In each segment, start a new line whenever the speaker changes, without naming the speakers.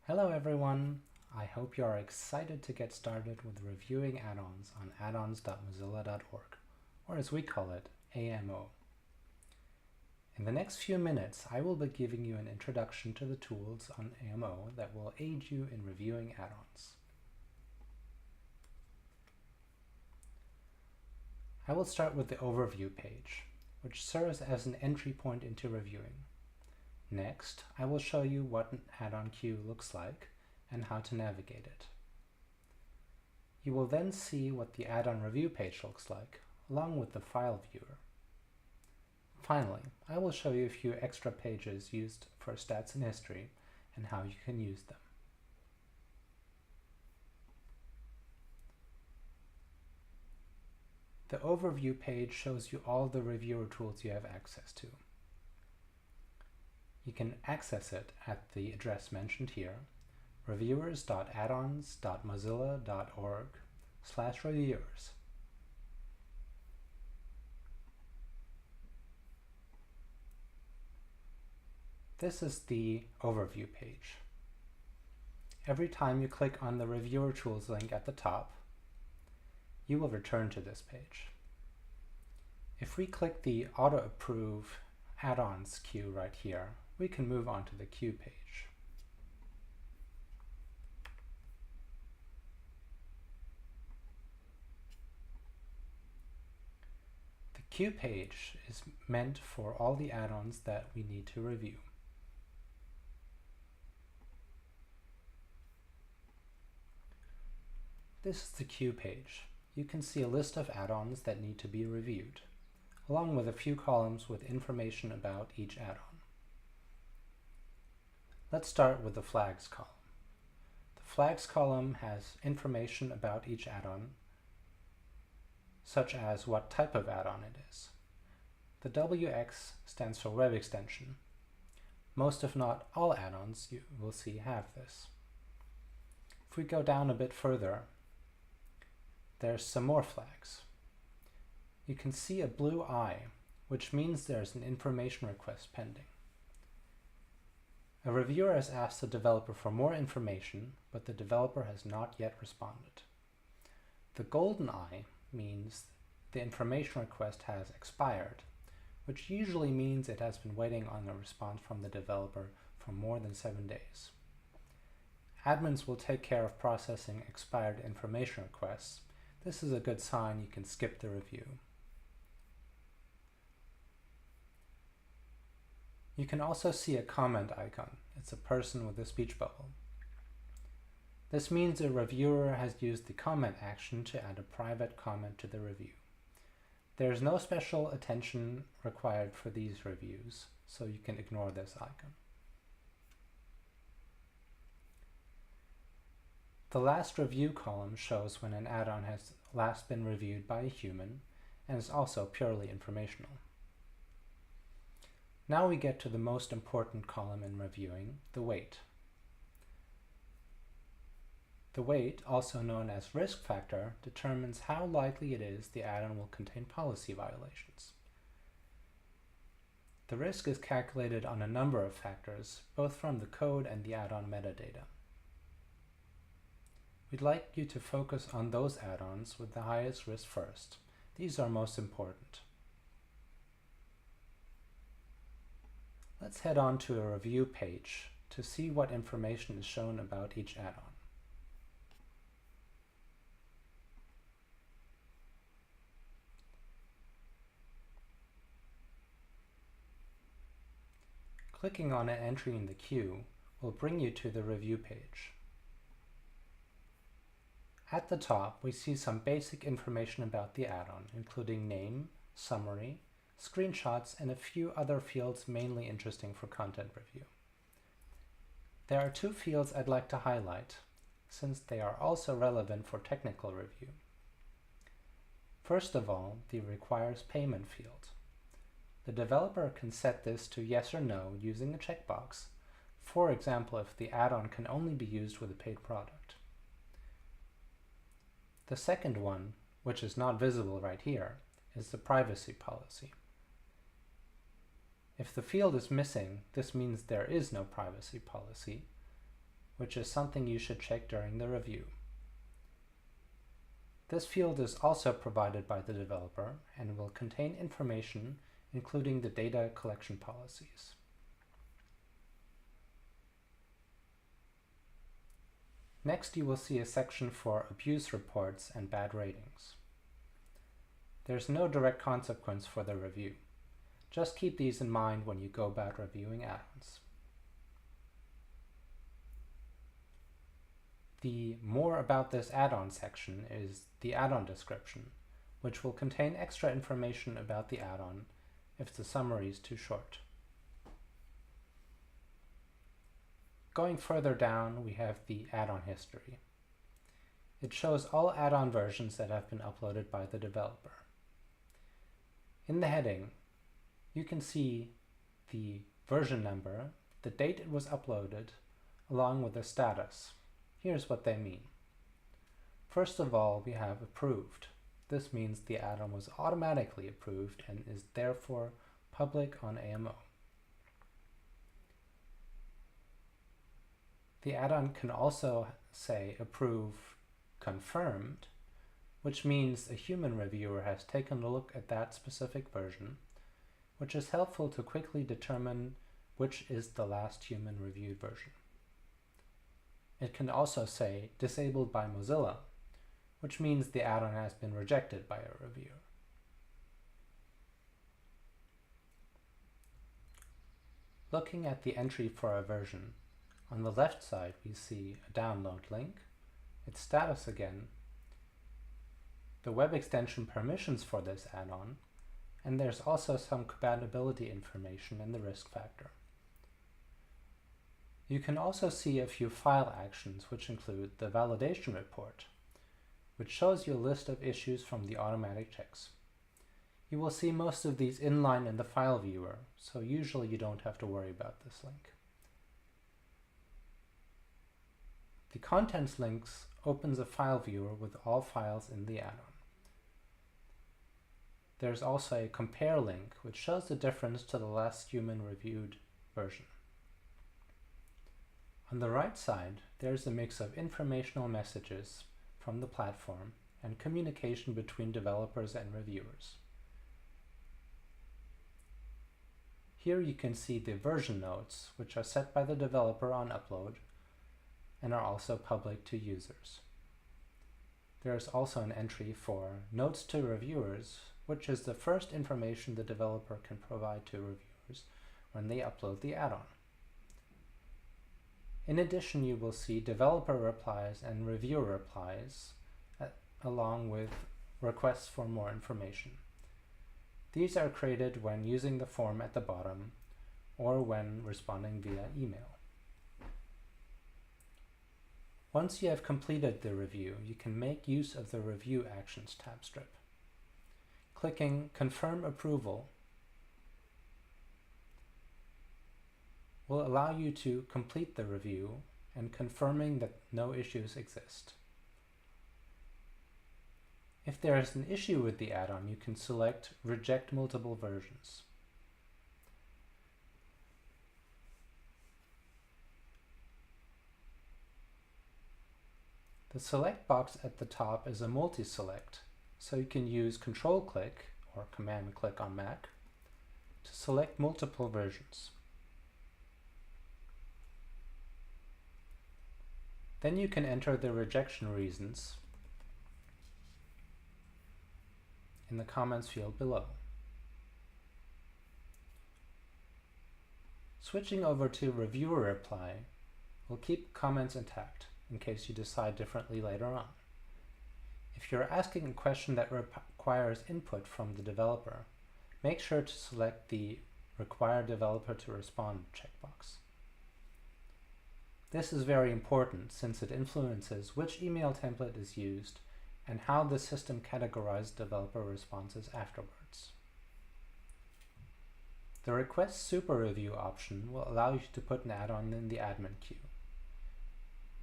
Hello everyone! I hope you are excited to get started with reviewing add-ons on addons.mozilla.org, or as we call it, AMO. In the next few minutes, I will be giving you an introduction to the tools on AMO that will aid you in reviewing add-ons. I will start with the overview page, which serves as an entry point into reviewing. Next, I will show you what an add-on queue looks like and how to navigate it. You will then see what the add-on review page looks like, along with the file viewer. Finally, I will show you a few extra pages used for stats and history and how you can use them. The overview page shows you all the reviewer tools you have access to. You can access it at the address mentioned here, reviewers.addons.mozilla.org/reviewers. This is the overview page. Every time you click on the reviewer tools link at the top, you will return to this page. If we click the auto approve add-ons queue right here, we can move on to the queue page. The queue page is meant for all the add-ons that we need to review. This is the queue page. You can see a list of add-ons that need to be reviewed, along with a few columns with information about each add-on. Let's start with the flags column. The flags column has information about each add-on, such as what type of add-on it is. The WX stands for web extension. Most, if not all, add-ons you will see have this. If we go down a bit further, there's some more flags. You can see a blue eye, which means there's an information request pending. A reviewer has asked the developer for more information, but the developer has not yet responded. The golden eye means the information request has expired, which usually means it has been waiting on a response from the developer for more than 7 days. Admins will take care of processing expired information requests. This is a good sign you can skip the review. You can also see a comment icon. It's a person with a speech bubble. This means a reviewer has used the comment action to add a private comment to the review. There is no special attention required for these reviews, so you can ignore this icon. The last review column shows when an add-on has last been reviewed by a human and is also purely informational. Now we get to the most important column in reviewing, the weight. The weight, also known as risk factor, determines how likely it is the add-on will contain policy violations. The risk is calculated on a number of factors, both from the code and the add-on metadata. We'd like you to focus on those add-ons with the highest risk first. These are most important. Let's head on to a review page to see what information is shown about each add-on. Clicking on an entry in the queue will bring you to the review page. At the top, we see some basic information about the add-on, including name, summary, screenshots, and a few other fields mainly interesting for content review. There are two fields I'd like to highlight, since they are also relevant for technical review. First of all, the requires payment field. The developer can set this to yes or no using a checkbox, for example if the add-on can only be used with a paid product. The second one, which is not visible right here, is the privacy policy. If the field is missing, this means there is no privacy policy, which is something you should check during the review. This field is also provided by the developer and will contain information including the data collection policies. Next, you will see a section for abuse reports and bad ratings. There's no direct consequence for the review. Just keep these in mind when you go about reviewing add-ons. The more about this add-on section is the add-on description, which will contain extra information about the add-on if the summary is too short. Going further down, we have the add-on history. It shows all add-on versions that have been uploaded by the developer. In the heading, you can see the version number, the date it was uploaded, along with the status. Here's what they mean. First of all, we have approved. This means the add-on was automatically approved and is therefore public on AMO. The add-on can also say approve confirmed, which means a human reviewer has taken a look at that specific version, which is helpful to quickly determine which is the last human reviewed version. It can also say disabled by Mozilla, which means the add-on has been rejected by a reviewer. Looking at the entry for a version, on the left side we see a download link, its status again, the web extension permissions for this add-on, and there's also some compatibility information and the risk factor. You can also see a few file actions which include the validation report, which shows you a list of issues from the automatic checks. You will see most of these inline in the file viewer, so usually you don't have to worry about this link. The contents links opens a file viewer with all files in the add-on. There's also a compare link which shows the difference to the last human reviewed version. On the right side, there's a mix of informational messages from the platform and communication between developers and reviewers. Here you can see the version notes, which are set by the developer on upload and are also public to users. There is also an entry for notes to reviewers, which is the first information the developer can provide to reviewers when they upload the add-on. In addition, you will see developer replies and reviewer replies, along with requests for more information. These are created when using the form at the bottom or when responding via email. Once you have completed the review, you can make use of the Review Actions tab strip. Clicking Confirm Approval will allow you to complete the review and confirming that no issues exist. If there is an issue with the add-on, you can select Reject Multiple Versions. The select box at the top is a multi-select, so you can use Control-click or Command-click on Mac to select multiple versions. Then you can enter the rejection reasons in the comments field below. Switching over to Reviewer Reply will keep comments intact in case you decide differently later on. If you're asking a question that requires input from the developer, make sure to select the Require Developer to Respond checkbox. This is very important since it influences which email template is used and how the system categorizes developer responses afterwards. The Request Super Review option will allow you to put an add-on in the admin queue.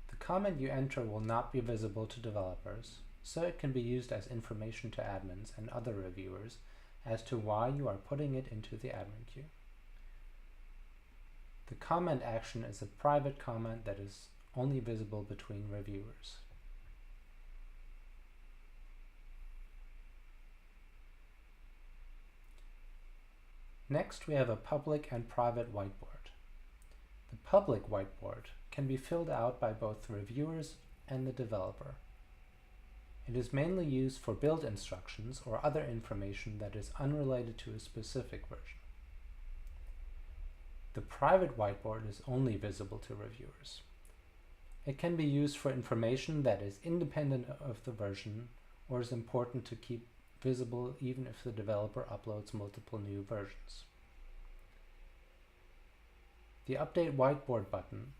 The comment you enter will not be visible to developers, so it can be used as information to admins and other reviewers as to why you are putting it into the admin queue. The comment action is a private comment that is only visible between reviewers. Next, we have a public and private whiteboard. The public whiteboard can be filled out by both the reviewers and the developer. It is mainly used for build instructions or other information that is unrelated to a specific version. The private whiteboard is only visible to reviewers. It can be used for information that is independent of the version or is important to keep visible even if the developer uploads multiple new versions. The Update Whiteboard button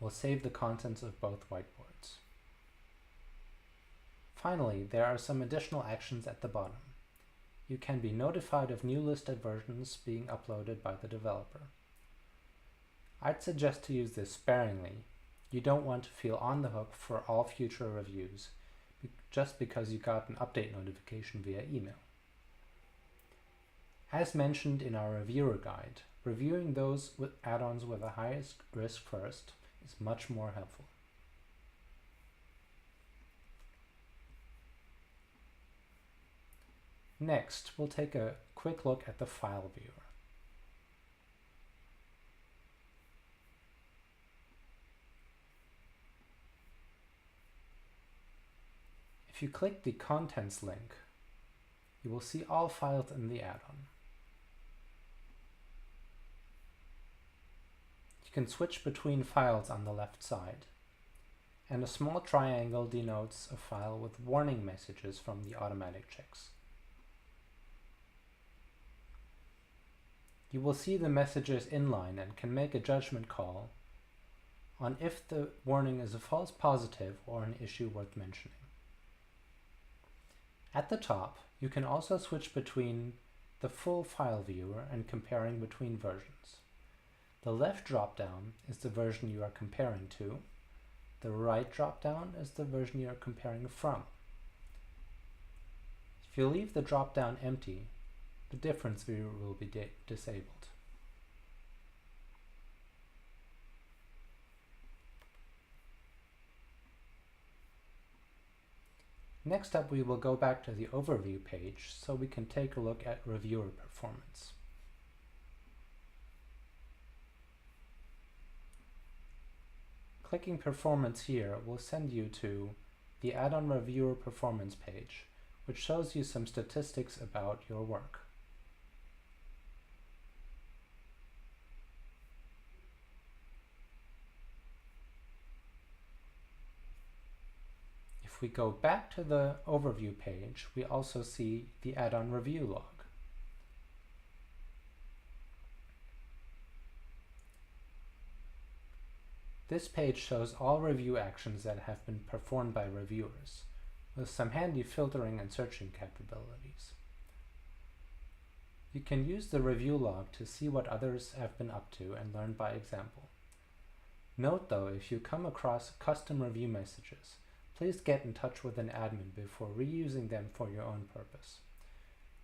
will save the contents of both whiteboards. Finally, there are some additional actions at the bottom. You can be notified of new listed versions being uploaded by the developer. I'd suggest to use this sparingly. You don't want to feel on the hook for all future reviews just because you got an update notification via email. As mentioned in our reviewer guide, reviewing those with add-ons with the highest risk first is much more helpful. Next, we'll take a quick look at the file viewer. If you click the Contents link, you will see all files in the add-on. You can switch between files on the left side, and a small triangle denotes a file with warning messages from the automatic checks. You will see the messages inline and can make a judgment call on if the warning is a false positive or an issue worth mentioning. At the top, you can also switch between the full file viewer and comparing between versions. The left drop-down is the version you are comparing to. The right drop-down is the version you are comparing from. If you leave the drop-down empty, the difference viewer will be disabled. Next up, we will go back to the overview page so we can take a look at reviewer performance. Clicking Performance here will send you to the Add-on Reviewer Performance page, which shows you some statistics about your work. If we go back to the overview page, we also see the add-on review log. This page shows all review actions that have been performed by reviewers, with some handy filtering and searching capabilities. You can use the review log to see what others have been up to and learn by example. Note though, if you come across custom review messages, please get in touch with an admin before reusing them for your own purpose.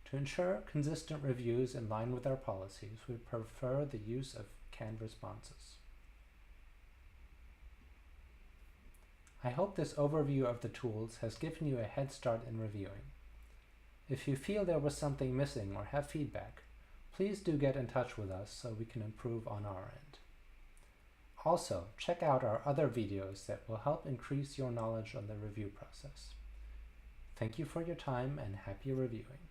To ensure consistent reviews in line with our policies, we prefer the use of canned responses. I hope this overview of the tools has given you a head start in reviewing. If you feel there was something missing or have feedback, please do get in touch with us so we can improve on our end. Also, check out our other videos that will help increase your knowledge on the review process. Thank you for your time and happy reviewing.